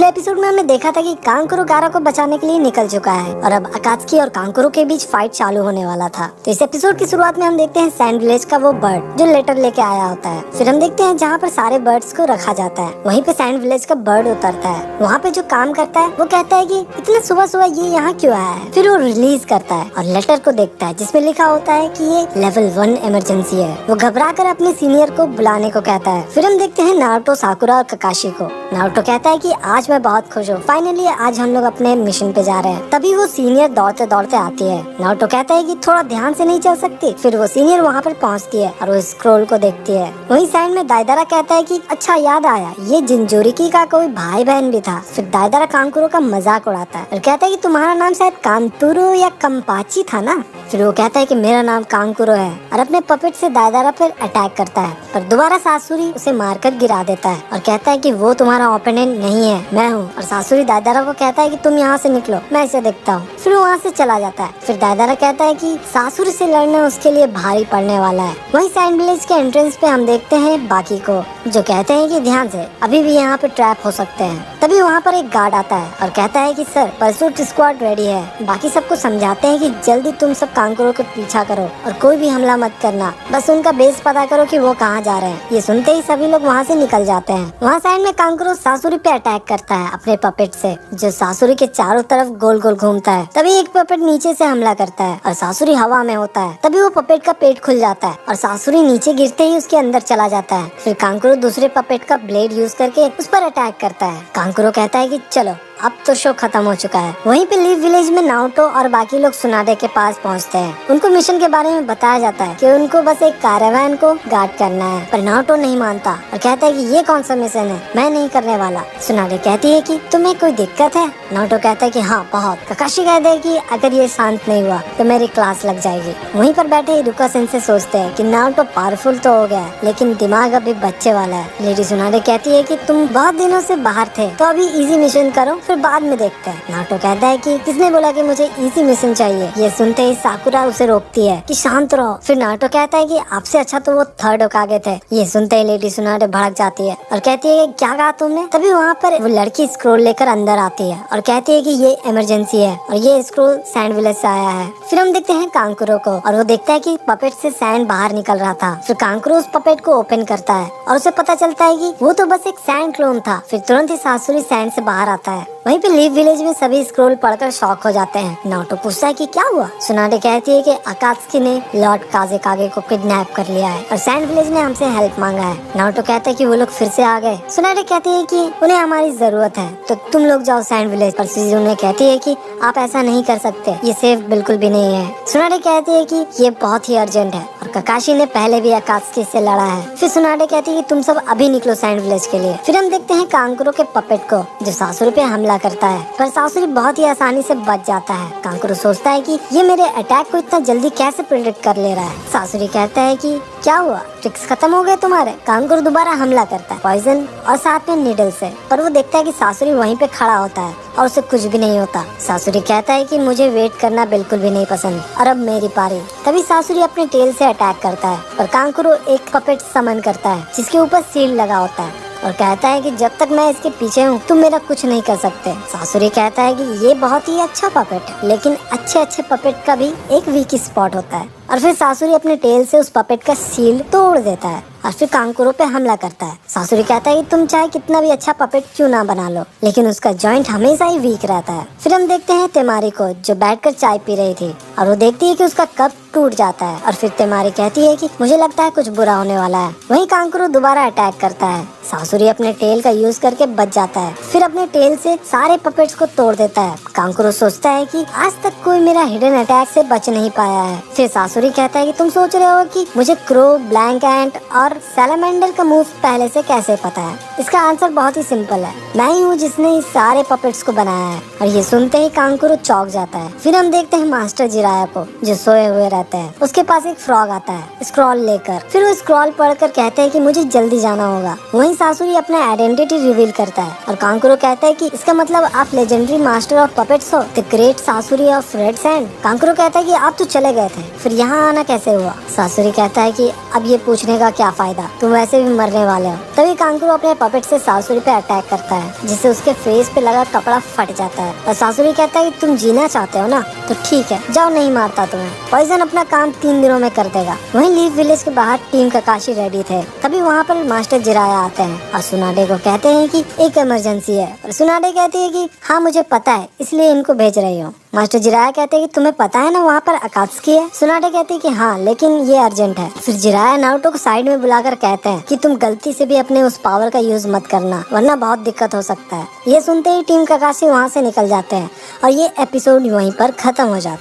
पिछले एपिसोड में हमने देखा था कि कांकुरो गारा को बचाने के लिए निकल चुका है और अब अकात्सुकी और कांकुरो के बीच फाइट चालू होने वाला था। तो इस एपिसोड की शुरुआत में हम देखते हैं सैंड विलेज का वो बर्ड जो लेटर लेके आया होता है। फिर हम देखते हैं जहाँ पर सारे बर्ड्स को रखा जाता है, वहीं पे सैंड विलेज का बर्ड उतरता है। वहाँ पे जो काम करता है वो कहता है कि इतने सुबह सुबह ये यहाँ क्यों आया है। फिर वो रिलीज करता है और लेटर को देखता है जिसमें लिखा होता है कि ये लेवल 1 इमरजेंसी है। वो घबरा कर अपने सीनियर को बुलाने को कहता है। फिर हम देखते हैं नारुतो, साकुरा और ककाशी को। नारुतो कहता है कि आज मैं बहुत खुश हूँ, फाइनली आज हम लोग अपने मिशन पे जा रहे हैं। तभी वो सीनियर दौड़ते दौड़ते आती है। नारुतो कहता है कि थोड़ा ध्यान से नहीं चल सकती। फिर वो सीनियर वहाँ पर पहुँचती है और वो स्क्रोल को देखती है। वहीं साइड में दाइदारा कहता है कि अच्छा याद आया, ये जिंजोरिकी का कोई भाई बहन भी था। फिर दाइदारा कांकुरो का मजाक उड़ाता है और कहता है कि तुम्हारा नाम शायद कांतुरो या कंपाची था ना। फिर वो कहता है कि मेरा नाम कांकुरो है और अपने पपेट से दाइदारा पर अटैक करता है, पर दोबारा सासुरी उसे मारकर गिरा देता है और कहता है कि वो तुम्हारा ओपोनेंट नहीं है, मैं हूँ। और सासुरी दाइदारा को कहता है कि तुम यहाँ से निकलो, मैं इसे देखता हूँ। फिर वो वहाँ से चला जाता है। फिर दाइदारा कहता है कि सासुरी से लड़ना उसके लिए भारी पड़ने वाला है। वहीं सैंड विलेज के एंट्रेंस पे हम देखते हैं बाकी को, जो कहते हैं कि ध्यान से, अभी भी यहाँ पे ट्रैप हो सकते हैं। तभी वहाँ पर एक गार्ड आता है और कहता है कि सर परसूट स्क्वाड रेडी है। बाकी सबको समझाते हैं कि जल्दी तुम सब कांकुरो के पीछा करो और कोई भी हमला मत करना, बस उनका बेस पता करो कि वो कहाँ जा रहे हैं। ये सुनते ही सभी लोग वहाँ से निकल जाते हैं। वहाँ साइड में कांकुरो सासुरी पे अटैक करता है अपने पपेट से, जो सासुरी के चारों तरफ गोल गोल घूमता है। तभी एक पपेट नीचे से हमला करता है और सासुरी हवा में होता है। तभी वो पपेट का पेट खुल जाता है और सासुरी नीचे गिरते ही उसके अंदर चला जाता है। फिर कांकुरो दूसरे पपेट का ब्लेड यूज करके उस पर अटैक करता है। कांकुरो कहता है कि चलो अब तो शो खत्म हो चुका है। वहीं पे लीव विलेज में नारुतो और बाकी लोग सुनाडे के पास पहुंचते हैं। उनको मिशन के बारे में बताया जाता है कि उनको बस एक कारवान को गार्ड करना है, पर नारुतो नहीं मानता और कहता है कि ये कौन सा मिशन है, मैं नहीं करने वाला। सुनाडे कहती है कि तुम्हें कोई दिक्कत है। नारुतो कहता है कि हाँ बहुत। ककाशी कहते है कि अगर ये शांत नहीं हुआ तो मेरी क्लास लग जाएगी। वहीं पर बैठे इरुका सेंसेई सोचते हैं कि नारुतो पावरफुल तो हो गया है, लेकिन दिमाग अभी बच्चे वाला है। लेडी सुनाडे कहती है कि तुम बहुत दिनों से बाहर थे तो अभी इजी मिशन करो, फिर बाद में देखते हैं। नारुतो कहता है कि किसने बोला कि मुझे इजी मिशन चाहिए। ये सुनते ही साकुरा उसे रोकती है कि शांत रहो। फिर नारुतो कहता है कि आपसे अच्छा तो वो थर्ड होकागे थे। ये सुनते ही लेडी सुनाडे भड़क जाती है और कहती है कि क्या कहा तुमने। तभी वहाँ पर वो लड़की स्क्रोल लेकर अंदर आती है और कहती है कि ये इमरजेंसी है और ये स्क्रोल सैंड विलेज से आया है। फिर हम देखते हैं कांकुरो को और वो देखता है कि पपेट से सैंड बाहर निकल रहा था। फिर कांकुरो उस पपेट को ओपन करता है और उसे पता चलता है कि वो तो बस एक सैंड क्लोन था। फिर तुरंत ही सासुरी सैंड से बाहर आता है। वहीं पे लीव विलेज में सभी स्क्रोल पढ़कर शॉक हो जाते हैं। नारुतो पूछता है कि क्या हुआ। सुनाडे कहती है कि अकात्सुकी ने लॉर्ड काजेकागे को किडनैप कर लिया है और सैंड विलेज ने हमसे हेल्प मांगा है। नारुतो कहता है कि वो लोग फिर से आ गए। सुनाडे कहती है कि उन्हें हमारी जरूरत है तो तुम लोग जाओ सैंड विलेज, पर शिजुने कहती है कि आप ऐसा नहीं कर सकते, ये सेफ बिल्कुल भी नहीं है। सुनाडे कहती है कि ये बहुत ही अर्जेंट है और ककाशी ने पहले भी अकात्सुकी से लड़ा है। फिर सुनाडे कहती है कि तुम सब अभी निकलो सैंड विलेज के लिए। फिर हम देखते हैं कांकुरो के पपेट को जो सासुरी पे हमला करता है, पर सासुरी बहुत ही आसानी से बच जाता है। कांकुरो सोचता है कि ये मेरे अटैक को इतना जल्दी कैसे प्रेडिक्ट कर ले रहा है। सासुरी कहता है कि क्या हुआ, ट्रिक्स खत्म हो गए तुम्हारे। कांकुरो दोबारा हमला करता है पॉइजन और साथ में नीडल से, पर वो देखता है कि सासुरी वहीं पे खड़ा होता है और उसे कुछ भी नहीं होता। सासुरी कहता है कि मुझे वेट करना बिल्कुल भी नहीं पसंद और अब मेरी पारी। तभी सासुरी अपने टेल से अटैक करता है, पर कांकुरो एक पपेट समन करता है जिसके ऊपर सील लगा होता है और कहता है कि जब तक मैं इसके पीछे हूँ तुम मेरा कुछ नहीं कर सकते। सासुरी कहता है कि ये बहुत ही अच्छा पपेट है, लेकिन अच्छे पपेट का भी एक वीक स्पॉट होता है। और फिर सासुरी अपने टेल से उस पपेट का सील तोड़ देता है और फिर कांकुरो पे हमला करता है। सासुरी कहता है कि तुम चाहे कितना भी अच्छा पपेट क्यों ना बना लो, लेकिन उसका जॉइंट हमेशा ही वीक रहता है। फिर हम देखते हैं तेमारी को जो बैठकर चाय पी रही थी और वो देखती है कि उसका कप टूट जाता है और फिर तेमारी कहती है कि मुझे लगता है कुछ बुरा होने वाला है। वहीं कांकुरो दोबारा अटैक करता है। सासुरी अपने टेल का यूज करके बच जाता है, फिर अपने टेल से सारे पपेट्स को तोड़ देता है। कांकुरो सोचता है कि आज तक कोई मेरा हिडन अटैक से बच नहीं पाया है। फिर सासुरी कहता है कि तुम सोच रहे हो कि मुझे क्रो, ब्लैंक एंट और सैलामेंडर का मूव पहले से कैसे पता है। इसका आंसर बहुत ही सिंपल है, मैं ही हूँ जिसने इस सारे पपेट्स को बनाया है। और ये सुनते ही कांकुरो चौंक जाता है। फिर हम देखते हैं मास्टर जिराया को जो सोए हुए रहते हैं। उसके पास एक फ्रॉग आता है स्क्रॉल लेकर। फिर वो स्क्रॉल पढ़कर कहते हैं कि मुझे जल्दी जाना होगा। वहीं सासुरी अपना आइडेंटिटी रिवील करता है और कांकुरो कहता है कि इसका मतलब आप लेजेंडरी मास्टर ऑफ पपेट्स हो, the great Sasori of red sand. Kankuro कहता है कि आप तो चले गए थे, फिर यहाँ आना कैसे हुआ? सासुरी कहता है कि अब ये पूछने का क्या फायदा, तुम वैसे भी मरने वाले हो। तभी कांकुरो अपने पपेट से सासुरी पे अटैक करता है जिससे उसके फेस पे लगा कपड़ा फट जाता है और सासुरी कहता है कि तुम जीना चाहते हो ना, तो ठीक है जाओ, नहीं मारता तुम्हें। पॉइजन अपना काम 3 दिनों में कर देगा। वहीं लीफ विलेज के बाहर टीम ककाशी रेडी थे। तभी वहाँ पर मास्टर जिराया आते हैं और सुनाडे को कहते हैं कि एक इमरजेंसी है और सुनाडे कहती है कि हाँ मुझे पता है, इसलिए इनको भेज रही हूँ। मास्टर जिराया कहते हैं कि तुम्हें पता है ना वहाँ पर अकात्सुकी है? सुनाडे कहती है कि हाँ लेकिन ये अर्जेंट है। फिर जिराया नारुतो को साइड में बुलाकर कहते हैं कि तुम गलती से भी अपने उस पावर का यूज मत करना वरना बहुत दिक्कत हो सकता है। ये सुनते ही टीम ककाशी वहाँ से निकल जाते हैं और ये एपिसोड वहीं पर खत्म हो जाता है।